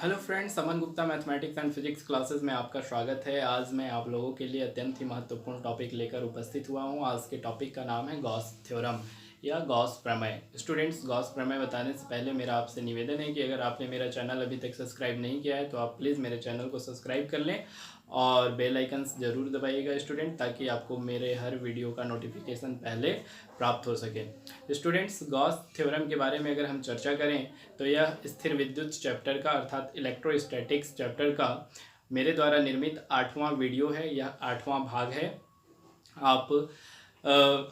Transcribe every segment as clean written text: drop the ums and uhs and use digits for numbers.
Hello friends, Aman Gupta mathematics and physics classes में आपका स्वागत है। आज मैं आप लोगों के लिए अत्यंत ही महत्वपूर्ण टॉपिक लेकर उपस्थित हुआ हूं। आज के टॉपिक का नाम है गॉस थ्योरम या गॉस प्रमेय। स्टूडेंट्स, गॉस प्रमेय बताने से पहले मेरा आपसे निवेदन है कि अगर आपने मेरा चैनल अभी तक सब्सक्राइब नहीं किया है तो आप प्लीज़ मेरे चैनल को सब्सक्राइब कर लें और बेल आइकन्स ज़रूर दबाइएगा स्टूडेंट, ताकि आपको मेरे हर वीडियो का नोटिफिकेशन पहले प्राप्त हो सके। स्टूडेंट्स, गॉस थ्योरम के बारे में अगर हम चर्चा करें तो यह स्थिर विद्युत चैप्टर का अर्थात इलेक्ट्रोस्टैटिक्स चैप्टर का मेरे द्वारा निर्मित 8वां वीडियो है। यह 8वां भाग है। आप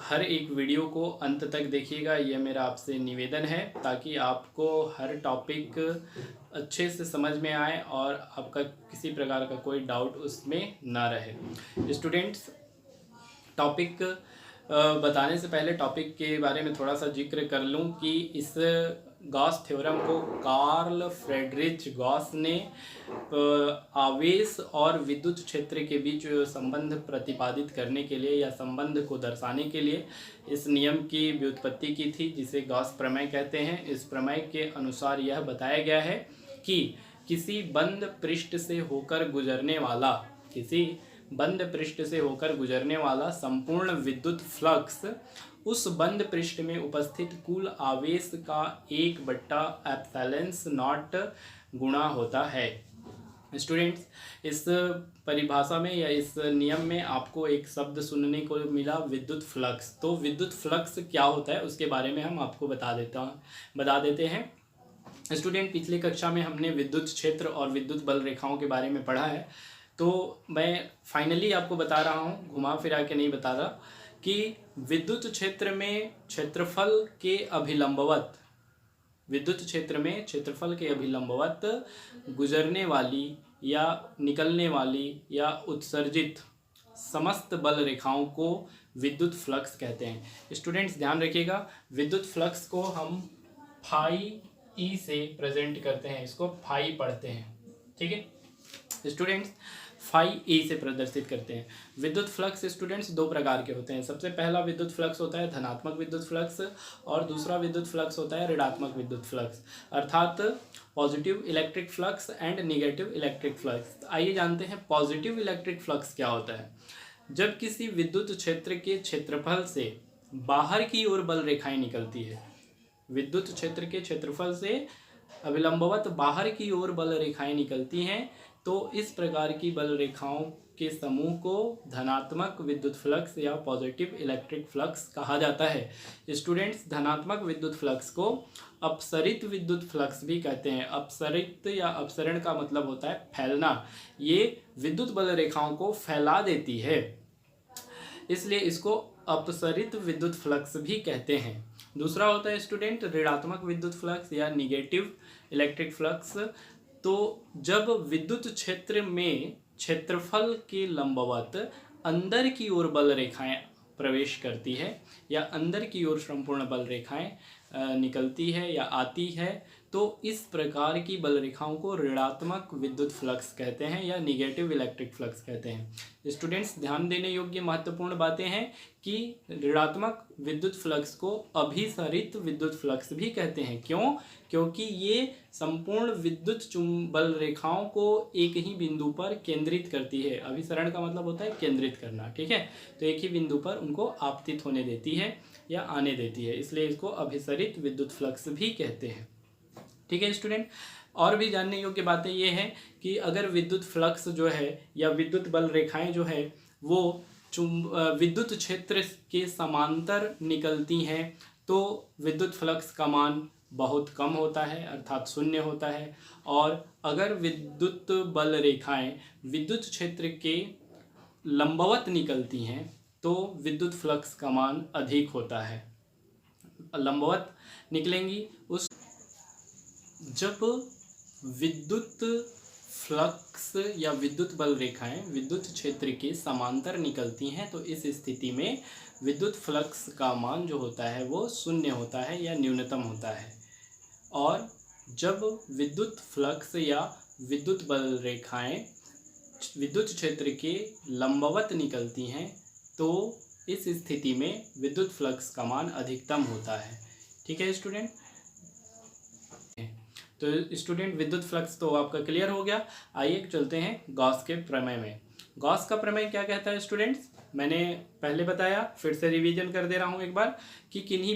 हर एक वीडियो को अंत तक देखिएगा, यह मेरा आपसे निवेदन है, ताकि आपको हर टॉपिक अच्छे से समझ में आए और आपका किसी प्रकार का कोई डाउट उसमें ना रहे। स्टूडेंट्स, टॉपिक बताने से पहले टॉपिक के बारे में थोड़ा सा जिक्र कर लूं कि इस गॉस थ्योरम को कार्ल फ्रेडरिच गॉस ने आवेश और विद्युत क्षेत्र के बीच संबंध प्रतिपादित करने के लिए या संबंध को दर्शाने के लिए इस नियम की व्युत्पत्ति की थी, जिसे गॉस प्रमेय कहते हैं। इस प्रमेय के अनुसार यह बताया गया है कि किसी बंद पृष्ठ से होकर गुजरने वाला संपूर्ण विद्युत फ्लक्स उस बंद पृष्ठ में उपस्थित कुल आवेश का 1/ε0 गुणा होता है। स्टूडेंट्स, इस परिभाषा में या इस नियम में आपको एक शब्द सुनने को मिला, विद्युत फ्लक्स। तो विद्युत फ्लक्स क्या होता है उसके बारे में हम आपको बता देते हैं। स्टूडेंट, पिछली कक्षा में हमने विद्युत क्षेत्र और विद्युत बल रेखाओं के बारे में पढ़ा है, तो मैं फाइनली आपको बता रहा हूँ, घुमा फिरा के नहीं बता रहा, कि विद्युत क्षेत्र में क्षेत्रफल के अभिलंबवत गुजरने वाली या निकलने वाली या उत्सर्जित समस्त बल रेखाओं को विद्युत फ्लक्स कहते हैं। स्टूडेंट्स, ध्यान रखिएगा, विद्युत फ्लक्स को हम फाई ई से प्रेजेंट करते हैं, इसको फाई पढ़ते हैं, ठीक है स्टूडेंट्स, फाई ए से प्रदर्शित करते हैं। विद्युत फ्लक्स स्टूडेंट्स दो प्रकार के होते हैं। सबसे पहला विद्युत फ्लक्स होता है धनात्मक विद्युत फ्लक्स और दूसरा विद्युत फ्लक्स होता है ऋणात्मक विद्युत फ्लक्स, अर्थात positive electric flux and negative electric flux. आइए जानते हैं पॉजिटिव इलेक्ट्रिक फ्लक्स क्या होता है। जब किसी विद्युत क्षेत्र के क्षेत्रफल से बाहर की ओर बल रेखाएं निकलती है, विद्युत क्षेत्र के क्षेत्रफल से अभिलंबवत बाहर की ओर बल रेखाएं निकलती हैं, तो इस प्रकार की बल रेखाओं के समूह को धनात्मक विद्युत फ्लक्स या पॉजिटिव इलेक्ट्रिक फ्लक्स कहा जाता है। स्टूडेंट्स, धनात्मक विद्युत फ्लक्स को अपसरित विद्युत फ्लक्स भी कहते हैं। अपसरित या अपसरण का मतलब होता है फैलना। ये विद्युत बल रेखाओं को फैला देती है, इसलिए इसको अपसरित विद्युत फ्लक्स भी कहते हैं। दूसरा होता है स्टूडेंट ऋणात्मक विद्युत फ्लक्स या निगेटिव इलेक्ट्रिक फ्लक्स। तो जब विद्युत क्षेत्र में क्षेत्रफल के लंबवत अंदर की ओर बल रेखाएं प्रवेश करती है या अंदर की ओर संपूर्ण बल रेखाएं निकलती है या आती है, तो इस प्रकार की बल रेखाओं को ऋणात्मक विद्युत फ्लक्स कहते हैं या निगेटिव इलेक्ट्रिक फ्लक्स कहते हैं। स्टूडेंट्स, ध्यान देने योग्य महत्वपूर्ण बातें हैं कि ऋणात्मक विद्युत फ्लक्स को अभिसरित विद्युत फ्लक्स भी कहते हैं। क्यों? क्योंकि ये संपूर्ण विद्युत बल रेखाओं को एक ही बिंदु पर केंद्रित करती है। अभिसरण का मतलब होता है केंद्रित करना, ठीक है। तो एक ही बिंदु पर उनको आपतित होने देती है या आने देती है, इसलिए इसको अभिसरित विद्युत फ्लक्स भी कहते हैं, ठीक है स्टूडेंट। और भी जानने योग्य बातें ये हैं कि अगर विद्युत फ्लक्स जो है या विद्युत बल रेखाएं जो है वो विद्युत क्षेत्र के समांतर निकलती हैं, तो विद्युत फ्लक्स का मान बहुत कम होता है, अर्थात शून्य होता है। और अगर विद्युत बल रेखाएं विद्युत क्षेत्र के लंबवत निकलती हैं तो विद्युत फ्लक्स का मान अधिक होता है। लंबवत निकलेंगी जब विद्युत फ्लक्स या विद्युत बल रेखाएं विद्युत क्षेत्र के समांतर निकलती हैं, तो इस स्थिति में विद्युत फ्लक्स का मान जो होता है वो शून्य होता है या न्यूनतम होता है। और जब विद्युत फ्लक्स या विद्युत बल रेखाएं विद्युत क्षेत्र के लंबवत निकलती हैं, तो इस स्थिति में विद्युत फ्लक्स का मान अधिकतम होता है, ठीक है स्टूडेंट। तो स्टूडेंट विद्युत फ्लक्स तो आपका क्लियर हो गया। आइए चलते हैं गॉस के प्रमेय में। गॉस का प्रमेय क्या कहता है स्टूडेंट्स, मैंने पहले बताया, फिर से रिवीजन कर दे रहा हूँ एक बार कि किसी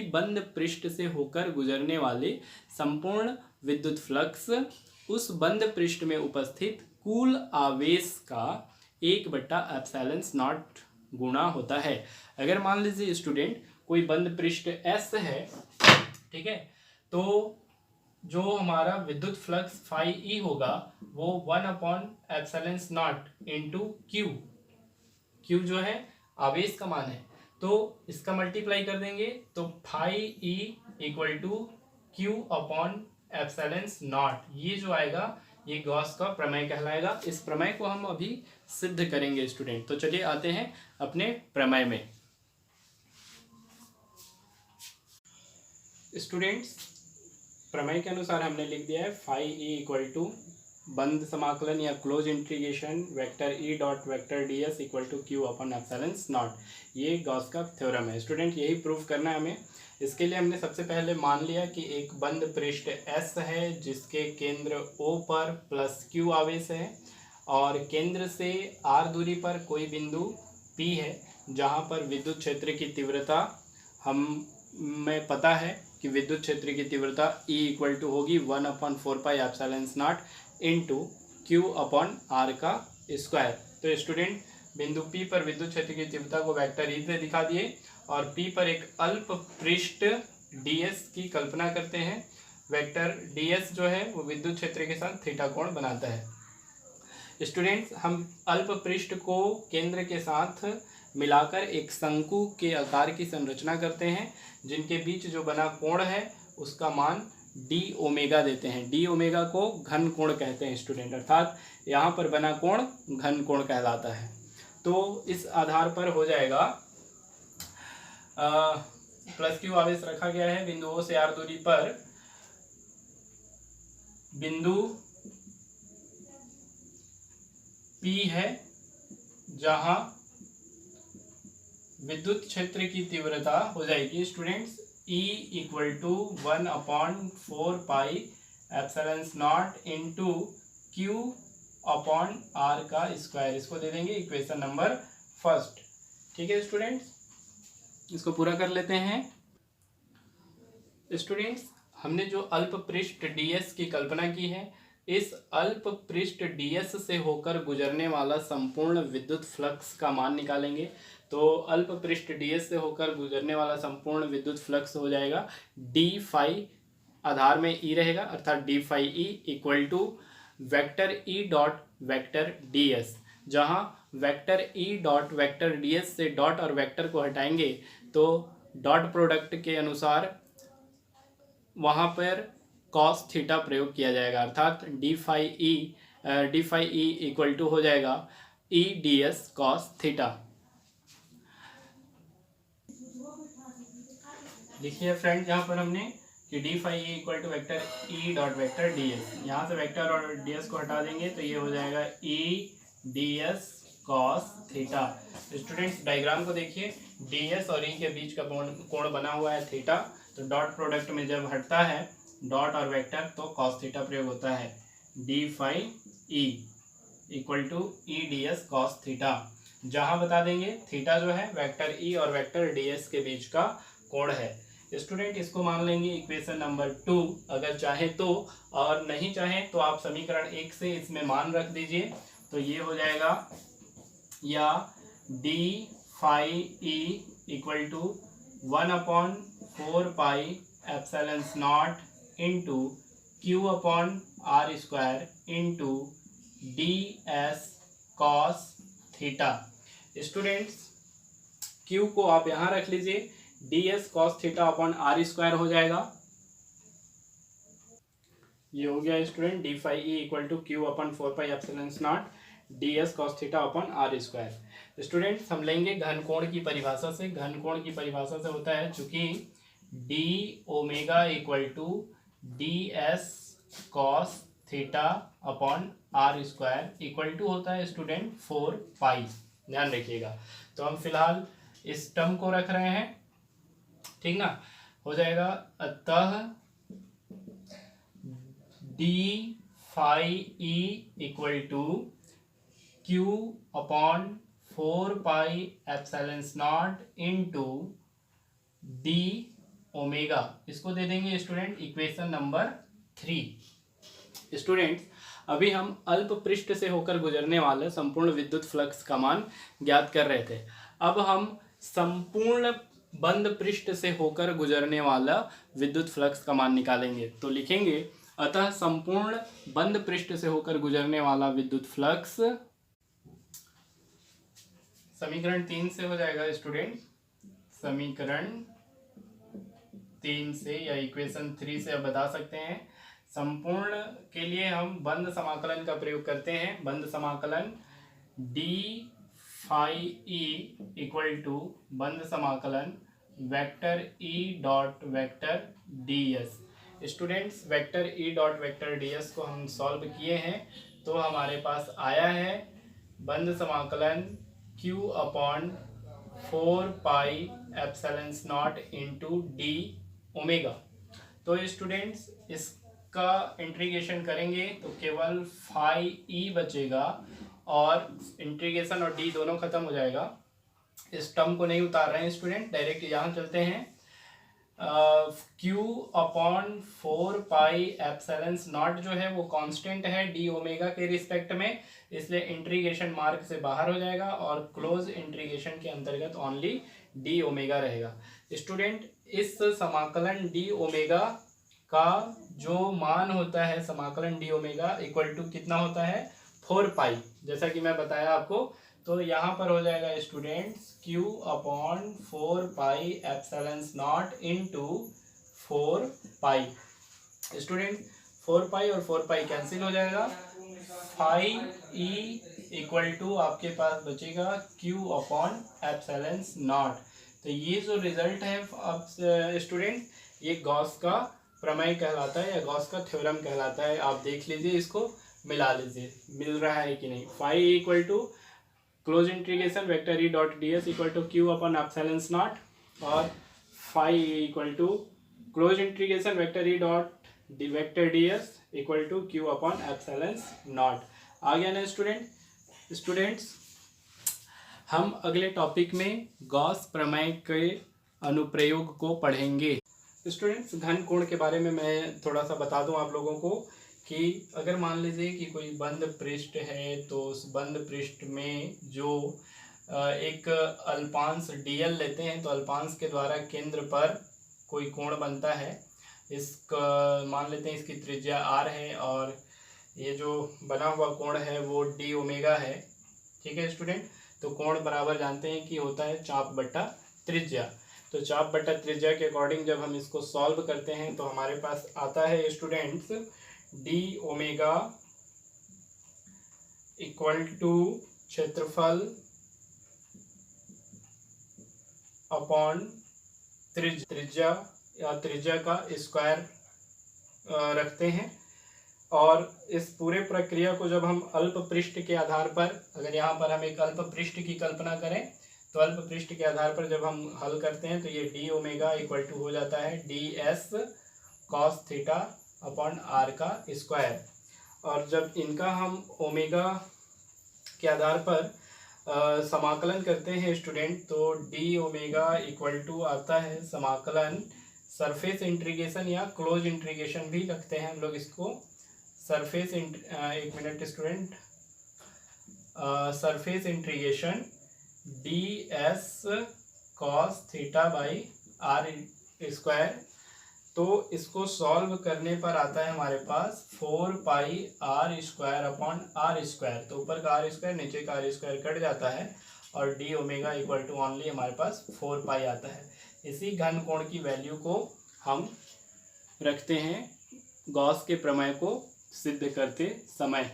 बंद पृष्ठ से होकर गुजरने वाले संपूर्ण विद्युत फ्लक्स उस बंद पृष्ठ में उपस्थित कुल आवेश का 1/ε0 गुणा होता है। अगर मान लीजिए स्टूडेंट कोई बंद पृष्ठ S है, ठीक है, तो जो हमारा विद्युत फ्लक्स फाई ई होगा वो 1/ε0 इंटू क्यू, क्यू जो है आवेश का मान है, तो इसका मल्टीप्लाई कर देंगे तो phi E equal to Q upon ε0, ये जो आएगा ये गॉस का प्रमेय कहलाएगा। इस प्रमेय को हम अभी सिद्ध करेंगे स्टूडेंट। तो चलिए आते हैं अपने प्रमेय में। स्टूडेंट्स प्रमेय के अनुसार हमने लिख दिया है फाई ई इक्वल टू बंद समाकलन या close integration vector E dot vector D S equal to Q upon ε0। ये गॉस का थ्योरम है स्टूडेंट, यही प्रूव करना है हमें। इसके लिए हमने सबसे पहले मान लिया कि एक बंद पृष्ठ S है जिसके केंद्र O पर प्लस Q आवेश है और केंद्र से R दूरी पर कोई बिंदु P है जहाँ पर विद्युत क्षेत्र की तीव्रता हमें पता है कि विद्युत क्षेत्र की तीव्रता E इक्वल टू होगी 1/4πε0 इंटू क्यू अपॉन आर का स्क्वायर। तो स्टूडेंट बिंदु P पर विद्युत क्षेत्र की तीव्रता को वेक्टर ई से दिखा दिए और P पर एक अल्प पृष्ठ ds की कल्पना करते हैं। वेक्टर ds जो है वो विद्युत क्षेत्र के साथ थीटा कोण बनाता है। स्टूडेंट्स हम अल्प पृष्ठ को केंद्र के साथ मिलाकर एक शंकु के आकार की संरचना करते हैं जिनके बीच जो बना कोण है उसका मान डी ओमेगा देते हैं। डी ओमेगा को घन कोण कहते हैं स्टूडेंट, अर्थात यहाँ पर बना कोण घन कोण कहलाता है। तो इस आधार पर हो जाएगा प्लस क्यू आवेश रखा गया है बिंदु O से R दूरी पर, बिंदु P है जहां विद्युत क्षेत्र की तीव्रता हो जाएगी students E equal to 1/4πε0 into Q upon R का स्क्वायर। इसको दे देंगे इक्वेशन नंबर फर्स्ट। ठीक है स्टूडेंट्स, इसको पूरा कर लेते हैं। स्टूडेंट्स हमने जो अल्प पृष्ठ ds की कल्पना की है, इस अल्प पृष्ठ ds से होकर गुजरने वाला संपूर्ण विद्युत फ्लक्स का मान निकालेंगे। तो अल्प पृष्ठ ds से होकर गुजरने वाला संपूर्ण विद्युत फ्लक्स हो जाएगा d फाई, आधार में e रहेगा अर्थात d phi E equal to vector E dot vector ds, जहाँ vector E dot vector ds से डॉट और वेक्टर को हटाएंगे तो डॉट प्रोडक्ट के अनुसार वहाँ पर कॉस थीटा प्रयोग किया जाएगा, अर्थात D phi E equal to हो जाएगा E D S cos theta. देखिए फ्रेंड, यहाँ पर हमने कि D phi E equal to vector E dot vector D S, यहाँ से वेक्टर और डी एस को हटा देंगे तो ये हो जाएगा E D S cos theta. Students diagram को देखिए, डी एस और ई के बीच का कोण बना हुआ है थीटा, तो डॉट प्रोडक्ट में जब हटता है डॉट और वेक्टर तो कॉस थीटा प्रयोग होता है। D phi E equal to E D S cos theta, जहाँ बता देंगे थीटा जो है वेक्टर ई और वेक्टर डी एस के बीच का कोण है। स्टूडेंट इसको मान लेंगे इक्वेशन नंबर 2 अगर चाहे तो, और नहीं चाहे तो आप समीकरण 1 से इसमें मान रख दीजिए। तो ये हो जाएगा या D phi E equal to 1/4πε0 into Q upon R square into D S cos theta. Students Q को आप यहाँ रख लीजिए, D S cos theta upon R square हो जाएगा। ये हो गया student D phi E equal to Q upon 4πε0 D S cos theta upon R square. Students हम लेंगे घन कोण की परिभाषा से। घन कोण की परिभाषा से होता है चूंकि D omega equal to D S cos theta upon R square equal to होता है स्टूडेंट 4 पाई, ध्यान रखिएगा। तो हम फिलहाल इस टर्म को रख रहे हैं, ठीक ना, हो जाएगा। अतः D phi E equal to Q upon 4 pi epsilon not into D omega. इसको दे देंगे स्टूडेंट इक्वेशन नंबर 3। स्टूडेंट्स अभी हम अल्प पृष्ठ से होकर गुजरने वाले संपूर्ण विद्युत फ्लक्स का मान ज्ञात कर रहे थे। अब हम संपूर्ण बंद पृष्ठ से होकर गुजरने वाला विद्युत फ्लक्स का मान निकालेंगे। तो लिखेंगे अतः संपूर्ण बंद पृष्ठ से होकर गुजरने वाला विद्युत फ्लक्स समीकरण 3 से हो जाएगा स्टूडेंट। समीकरण 3 से या इक्वेशन 3 से आप बता सकते हैं। संपूर्ण के लिए हम बंद समाकलन का प्रयोग करते हैं। बंद समाकलन D phi E equal to बंद समाकलन vector E dot vector D S. Students vector E dot vector D S को हम सॉल्व किए हैं तो हमारे पास आया है बंद समाकलन q upon 4 pi epsilon not into D omega. तो स्टूडेंट्स इसका इंटीग्रेशन करेंगे तो केवल फाई ई बचेगा और इंटीग्रेशन और डी दोनों खत्म हो जाएगा। इस टर्म को नहीं उतार रहे हैं स्टूडेंट, डायरेक्ट यहाँ चलते हैं। q upon 4 pi epsilon not जो है वो कांस्टेंट है डी ओमेगा के रिस्पेक्ट में, इसलिए इंटीग्रेशन मार्क से बाहर हो जाएगा और क्लोज इंटीग्रेशन के अंतर्गत ओनली डी ओमेगा रहेगा। स्टूडेंट इस समाकलन डी ओमेगा का जो मान होता है समाकलन डी ओमेगा इक्वल टू कितना होता है 4 पाई, जैसा कि मैं बताया आपको। तो यहाँ पर हो जाएगा students q upon 4 pi epsilon not into 4 pi. Student 4 पाई और 4 पाई कैंसिल हो जाएगा। फाई ई इक्वल टू आपके पास बचेगा q अपॉन एप्सिलॉन नॉट। तो ये जो रिजल्ट है अब स्टूडेंट ये गॉस का प्रमेय कहलाता है या गॉस का थ्योरम कहलाता है। आप देख लीजिए, इसको मिला लीजिए मिल रहा है कि नहीं। Phi equal to close integration vector E dot D S equal to Q upon epsilon naught और phi equal to close integration vector E dot D vector D S equal to Q upon epsilon naught. आ गया ना students हम अगले topic में Gauss प्रमेय के अनुप्रयोग को पढ़ेंगे। स्टूडेंट्स घन कोण के बारे में मैं थोड़ा सा बता दूं आप लोगों को कि अगर मान लीजिए कि कोई बंद पृष्ठ है तो उस बंद पृष्ठ में जो एक अल्पांश dl लेते हैं तो अल्पांश के द्वारा केंद्र पर कोई कोण बनता है। इसका मान लेते हैं इसकी त्रिज्या r है और ये जो बना हुआ कोण है वो d ओमेगा है। ठीक है स्टूडेंट, तो कोण बराबर जानते हैं कि होता है चाप बट्टा त्रिज्या। तो चाप बट्टा त्रिज्या के अकॉर्डिंग जब हम इसको सॉल्व करते हैं तो हमारे पास आता है students D omega equal to क्षेत्रफल अपॉन त्रिज्या या त्रिज्या का स्क्वायर रखते हैं। और इस पूरे प्रक्रिया को जब हम अल्प पृष्ठ के आधार पर, अगर यहाँ पर हम एक अल्प पृष्ठ की कल्पना करें तो अल्प पृष्ठ के आधार पर जब हम हल करते हैं तो ये डी ओमेगा इक्वल टू हो जाता है D S cos theta upon R का स्क्वायर। और जब इनका हम ओमेगा के आधार पर समाकलन करते हैं स्टूडेंट तो डी ओमेगा इक्वल टू आता है समाकलन सरफेस इंटीग्रेशन या क्लोज इंटीग्रेशन भी रखते हैं हम लोग इसको। सरफेस एक मिनट student, surface integration D S cos theta by R square. तो इसको सॉल्व करने पर आता है हमारे पास 4 pi R square upon R square. तो ऊपर का आर स्क्वायर नीचे का आर स्क्वायर कट जाता है और D omega equal to only हमारे पास 4 पाई आता है। इसी घन कोण की वैल्यू को हम रखते हैं गॉस के प्रमेय को सिद्ध करते समय।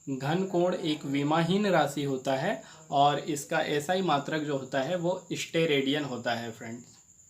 घन कोण एक विमाहीन राशि होता है और इसका एसआई मात्रक जो होता है वो स्टेरेडियन होता है फ्रेंड्स।